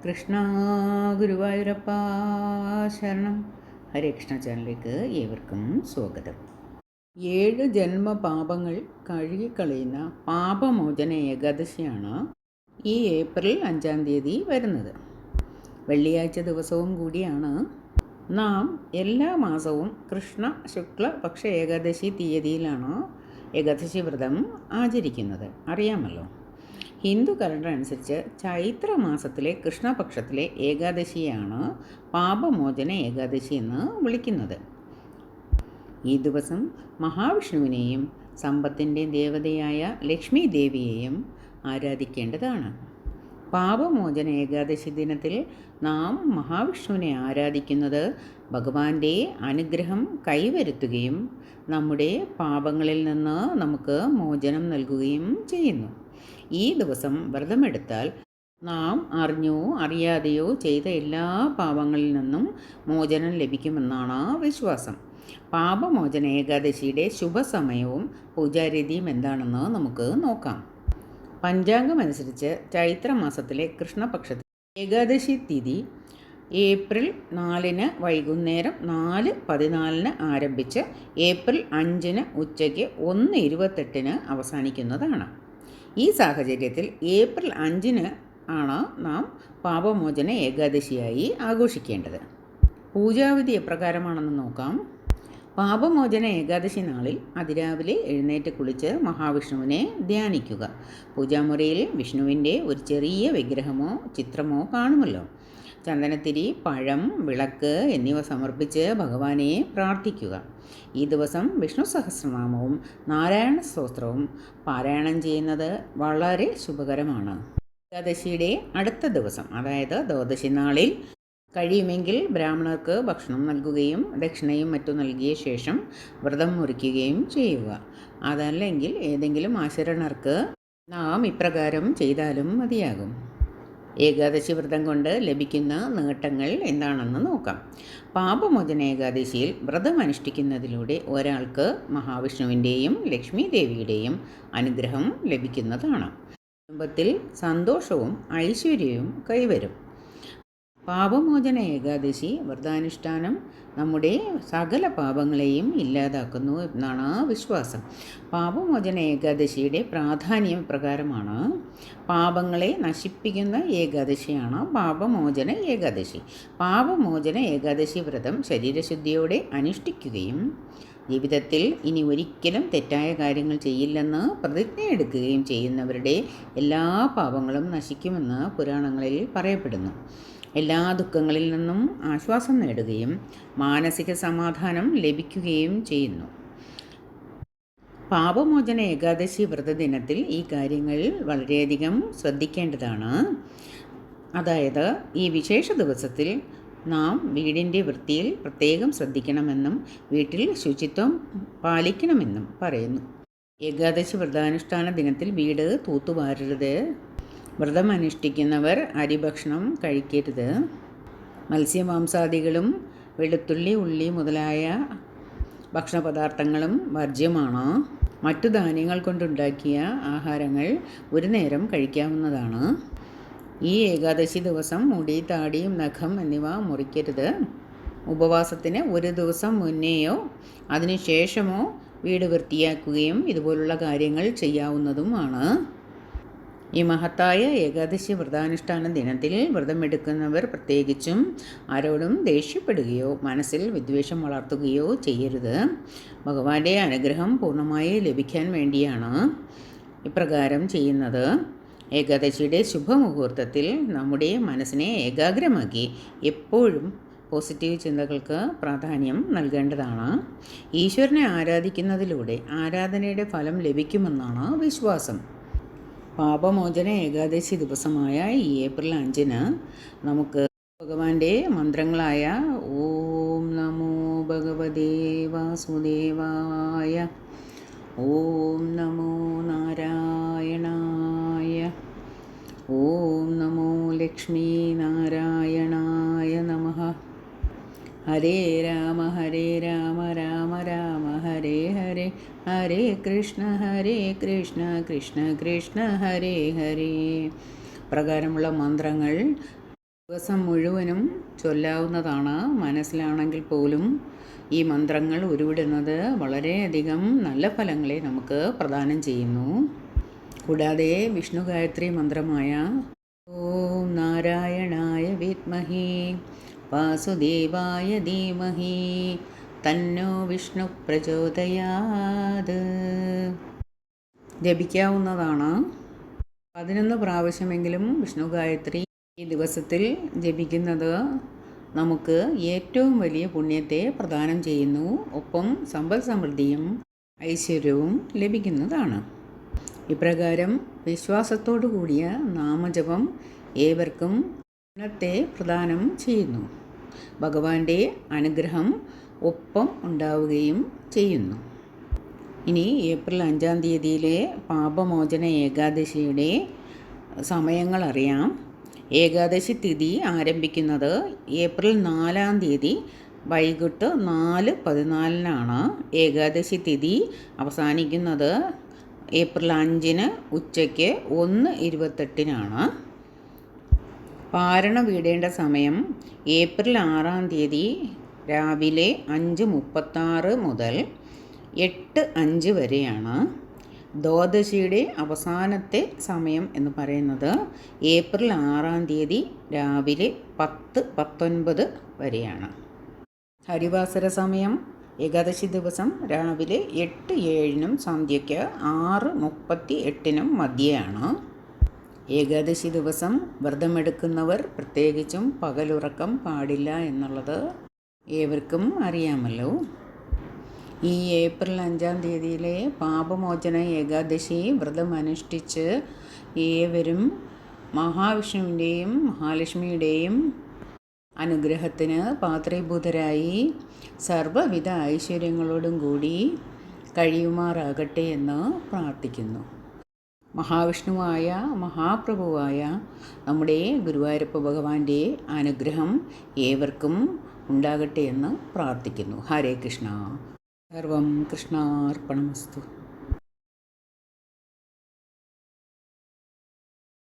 കൃഷ്ണ ഗുരുവായൂരപ്പ ശരണം. ഹരേ കൃഷ്ണ ചാനലിലേക്ക് ഏവർക്കും സ്വാഗതം. 7 ജന്മപാപങ്ങൾ കഴുകിക്കളയുന്ന പാപമോചന ഏകാദശിയാണ് ഈ ഏപ്രിൽ 5-ാം തീയതി വരുന്നത്. വെള്ളിയാഴ്ച ദിവസവും കൂടിയാണ്. നാം എല്ലാ മാസവും കൃഷ്ണ ശുക്ല പക്ഷ ഏകാദശി തീയതിയിലാണ് ഏകാദശി വ്രതം ആചരിക്കുന്നത്, അറിയാമല്ലോ. ഹിന്ദു കലണ്ടർ അനുസരിച്ച് ചൈത്ര മാസത്തിലെ കൃഷ്ണപക്ഷത്തിലെ ഏകാദശിയാണ് പാപമോചന ഏകാദശി എന്ന് വിളിക്കുന്നത്. ഈ ദിവസം മഹാവിഷ്ണുവിനെയും സമ്പത്തിൻ്റെ ദേവതയായ ലക്ഷ്മി ദേവിയെയും ആരാധിക്കേണ്ടതാണ്. പാപമോചന ഏകാദശി ദിനത്തിൽ നാം മഹാവിഷ്ണുവിനെ ആരാധിക്കുന്നത് ഭഗവാന്റെ അനുഗ്രഹം കൈവരുത്തുകയും നമ്മുടെ പാപങ്ങളിൽ നിന്ന് നമുക്ക് മോചനം നൽകുകയും ചെയ്യുന്നു. ഈ ദിവസം വ്രതമെടുത്താൽ നാം അറിഞ്ഞോ അറിയാതെയോ ചെയ്ത എല്ലാ പാപങ്ങളിൽ നിന്നും മോചനം ലഭിക്കുമെന്നാണ് വിശ്വാസം. പാപമോചന ഏകാദശിയുടെ ശുഭസമയവും പൂജാരീതിയും എന്താണെന്ന് നമുക്ക് നോക്കാം. പഞ്ചാംഗമനുസരിച്ച് ചൈത്രമാസത്തിലെ കൃഷ്ണപക്ഷത്തിൽ ഏകാദശി തിഥി ഏപ്രിൽ 4 വൈകുന്നേരം 4:14 ആരംഭിച്ച് ഏപ്രിൽ 5 ഉച്ചയ്ക്ക് 1:28 അവസാനിക്കുന്നതാണ്. ഈ സാഹചര്യത്തിൽ ഏപ്രിൽ 5 ആണ് നാം പാപമോചന ഏകാദശിയായി ആഘോഷിക്കേണ്ടത്. പൂജാവിധി എപ്രകാരമാണെന്ന് നോക്കാം. പാപമോചന ഏകാദശി നാളിൽ അതിരാവിലെ എഴുന്നേറ്റ് കുളിച്ച് മഹാവിഷ്ണുവിനെ ധ്യാനിക്കുക. പൂജാമുറിയിൽ വിഷ്ണുവിൻ്റെ ഒരു ചെറിയ വിഗ്രഹമോ ചിത്രമോ കാണുമല്ലോ. ചന്ദനത്തിരി, പഴം, വിളക്ക് എന്നിവ സമർപ്പിച്ച് ഭഗവാനെ പ്രാർത്ഥിക്കുക. ഈ ദിവസം വിഷ്ണു സഹസ്രനാമവും നാരായണ സ്തോത്രവും പാരായണം ചെയ്യുന്നത് വളരെ ശുഭകരമാണ്. ഏകാദശിയുടെ അടുത്ത ദിവസം, അതായത് ദ്വാദശി നാളിൽ കഴിയുമെങ്കിൽ ബ്രാഹ്മണർക്ക് ഭക്ഷണം നൽകുകയും ദക്ഷിണയും മറ്റും നൽകിയ ശേഷം വ്രതം മുറിക്കുകയും ചെയ്യുക. അതല്ലെങ്കിൽ ഏതെങ്കിലും ആശരണർക്ക് നാം ഇപ്രകാരം ചെയ്താലും മതിയാകും. ഏകാദശി വ്രതം കൊണ്ട് ലഭിക്കുന്ന നേട്ടങ്ങൾ എന്താണെന്ന് നോക്കാം. പാപമോചന ഏകാദശിയിൽ വ്രതം അനുഷ്ഠിക്കുന്നതിലൂടെ ഒരാൾക്ക് മഹാവിഷ്ണുവിൻ്റെയും ലക്ഷ്മി ദേവിയുടെയും അനുഗ്രഹം ലഭിക്കുന്നതാണ്. കുടുംബത്തിൽ സന്തോഷവും ഐശ്വര്യവും കൈവരും. പാപമോചന ഏകാദശി വ്രതാനുഷ്ഠാനം നമ്മുടെ സകല പാപങ്ങളെയും ഇല്ലാതാക്കുന്നു എന്നാണ് വിശ്വാസം. പാപമോചന ഏകാദശിയുടെ പ്രാധാന്യം പ്രകാരമാണ്. പാപങ്ങളെ നശിപ്പിക്കുന്ന ഏകാദശിയാണ് പാപമോചന ഏകാദശി. പാപമോചന ഏകാദശി വ്രതം ശരീരശുദ്ധിയോടെ അനുഷ്ഠിക്കുകയും ജീവിതത്തിൽ ഇനി ഒരിക്കലും തെറ്റായ കാര്യങ്ങൾ ചെയ്യില്ലെന്ന് പ്രതിജ്ഞയെടുക്കുകയും ചെയ്യുന്നവരുടെ എല്ലാ പാപങ്ങളും നശിക്കുമെന്ന് പുരാണങ്ങളിൽ പറയപ്പെടുന്നു. എല്ലാ ദുഃഖങ്ങളിൽ നിന്നും ആശ്വാസം നേടുകയും മാനസിക സമാധാനം ലഭിക്കുകയും ചെയ്യുന്നു. പാപമോചന ഏകാദശി വ്രതദിനത്തിൽ ഈ കാര്യങ്ങൾ വളരെയധികം ശ്രദ്ധിക്കേണ്ടതാണ്. അതായത് ഈ വിശേഷ ദിവസത്തിൽ നാം വീടിൻ്റെ വൃത്തിയിൽ പ്രത്യേകം ശ്രദ്ധിക്കണമെന്നും വീട്ടിൽ ശുചിത്വം പാലിക്കണമെന്നും പറയുന്നു. ഏകാദശി വ്രതാനുഷ്ഠാന ദിനത്തിൽ വീട് തൂത്തുവാരരുത്. വ്രതം അനുഷ്ഠിക്കുന്നവർ അരിഭക്ഷണം കഴിക്കരുത്. മത്സ്യമാംസാദികളും വെളുത്തുള്ളി, ഉള്ളി മുതലായ ഭക്ഷണപദാർത്ഥങ്ങളും വർജ്യമാണ്. മറ്റു ധാന്യങ്ങൾ കൊണ്ടുണ്ടാക്കിയ ആഹാരങ്ങൾ ഒരു നേരം കഴിക്കാവുന്നതാണ്. ഈ ഏകാദശി ദിവസം മുടി, താടി, നഖം എന്നിവ മുറിക്കരുത്. ഉപവാസത്തിന് ഒരു ദിവസം മുന്നേയോ അതിനുശേഷമോ വീട് വൃത്തിയാക്കുകയും ഇതുപോലുള്ള കാര്യങ്ങൾ ചെയ്യാവുന്നതുമാണ്. ഈ മഹത്തായ ഏകാദശി വ്രതാനുഷ്ഠാന ദിനത്തിൽ വ്രതമെടുക്കുന്നവർ പ്രത്യേകിച്ചും ആരോടും ദേഷ്യപ്പെടുകയോ മനസ്സിൽ വിദ്വേഷം വളർത്തുകയോ ചെയ്യരുത്. ഭഗവാന്റെ അനുഗ്രഹം പൂർണ്ണമായി ലഭിക്കാൻ വേണ്ടിയാണ് ഇപ്രകാരം ചെയ്യുന്നത്. ഏകാദശിയുടെ ശുഭമുഹൂർത്തത്തിൽ നമ്മുടെ മനസ്സിനെ ഏകാഗ്രമാക്കി എപ്പോഴും പോസിറ്റീവ് ചിന്തകൾക്ക് പ്രാധാന്യം നൽകേണ്ടതാണ്. ഈശ്വരനെ ആരാധിക്കുന്നതിലൂടെ ആരാധനയുടെ ഫലം ലഭിക്കുമെന്നാണ് വിശ്വാസം. പാപമോചന ഏകാദശി ദിവസമായ ഈ ഏപ്രിൽ 5 നമുക്ക് ഭഗവാന്റെ മന്ത്രങ്ങളായ ഓം നമോ ഭഗവതേ വാസുദേവായ, ഓം നമോ നാരായണായ, ഓം നമോ ലക്ഷ്മീ നാരായണായ നമഃ. ഹരേ രാമ രാമ രാമ ഹരേ ഹരേ, ഹരേ കൃഷ്ണ കൃഷ്ണ കൃഷ്ണ ഹരേ ഹരേ പ്രകാരമുള്ള മന്ത്രങ്ങൾ ദിവസം മുഴുവനും ചൊല്ലാവുന്നതാണ്. മനസ്സിലാണെങ്കിൽ പോലും ഈ മന്ത്രങ്ങൾ ഉരുവിടുന്നത് വളരെയധികം നല്ല ഫലങ്ങളെ നമുക്ക് പ്രദാനം ചെയ്യുന്നു. കൂടാതെ വിഷ്ണു ഗായത്രി മന്ത്രമായ ഓം നാരായണായ വിദ്മഹി വാസുദേവായ ധീമഹി തന്നോ വിഷ്ണു പ്രചോദയാത് ജപിക്കാവുന്നതാണ്. 11 പ്രാവശ്യമെങ്കിലും വിഷ്ണു ഗായത്രി ഈ ദിവസത്തിൽ ജപിക്കുന്നത് നമുക്ക് ഏറ്റവും വലിയ പുണ്യത്തെ പ്രദാനം ചെയ്യുന്നു. ഒപ്പം സമ്പൽ സമൃദ്ധിയും ഐശ്വര്യവും ലഭിക്കുന്നതാണ്. ഇപ്രകാരം വിശ്വാസത്തോടു കൂടിയ നാമജപം ഏവർക്കും ഗുണത്തെ പ്രദാനം ചെയ്യുന്നു. ഭഗവാന്റെ അനുഗ്രഹം ഒപ്പം ഉണ്ടാവുകയും ചെയ്യുന്നു. ഇനി ഏപ്രിൽ 5-ാം തീയതിയിലെ പാപമോചന ഏകാദശിയുടെ സമയങ്ങൾ അറിയാം. ഏകാദശി തിഥി ആരംഭിക്കുന്നത് ഏപ്രിൽ 4-ാം തീയതി വൈകിട്ട് 4:14 ഏകാദശി തിഥി അവസാനിക്കുന്നത് ഏപ്രിൽ 5 ഉച്ചയ്ക്ക് 1:28 പാരണ വീടേണ്ട സമയം ഏപ്രിൽ 6-ാം തീയതി രാവിലെ 5:36 മുതൽ 8:05 വരെയാണ്. ദ്വാദശിയുടെ അവസാനത്തെ സമയം എന്ന് പറയുന്നത് ഏപ്രിൽ 6-ാം തീയതി രാവിലെ 10:19 വരെയാണ്. ഹരിവാസര സമയം ഏകാദശി ദിവസം രാവിലെ 8:07 സന്ധ്യയ്ക്ക് 6:38 മധ്യയാണ്. ഏകാദശി ദിവസം വ്രതമെടുക്കുന്നവർ പ്രത്യേകിച്ചും പകലുറക്കം പാടില്ല എന്നുള്ളത് ഏവർക്കും അറിയാമല്ലോ. ഈ ഏപ്രിൽ 5-ാം തീയതിയിലെ പാപമോചന ഏകാദശി വ്രതമനുഷ്ഠിച്ച് ഏവരും മഹാവിഷ്ണുവിൻ്റെയും മഹാലക്ഷ്മിയുടെയും അനുഗ്രഹത്തിന് പാത്രീഭൂതരായി സർവ്വവിധ ഐശ്വര്യങ്ങളോടും കൂടി കഴിയുമാറാകട്ടെ എന്ന് പ്രാർത്ഥിക്കുന്നു. മഹാവിഷ്ണുവായ മഹാപ്രഭുവായ നമ്മുടെ ഗുരുവായൂരപ്പ ഭഗവാന്റെ അനുഗ്രഹം ഏവർക്കും ഉണ്ടാകട്ടെ എന്ന് പ്രാർത്ഥിക്കുന്നു. ഹരേ കൃഷ്ണ. സർവം കൃഷ്ണാർപ്പണമസ്തു.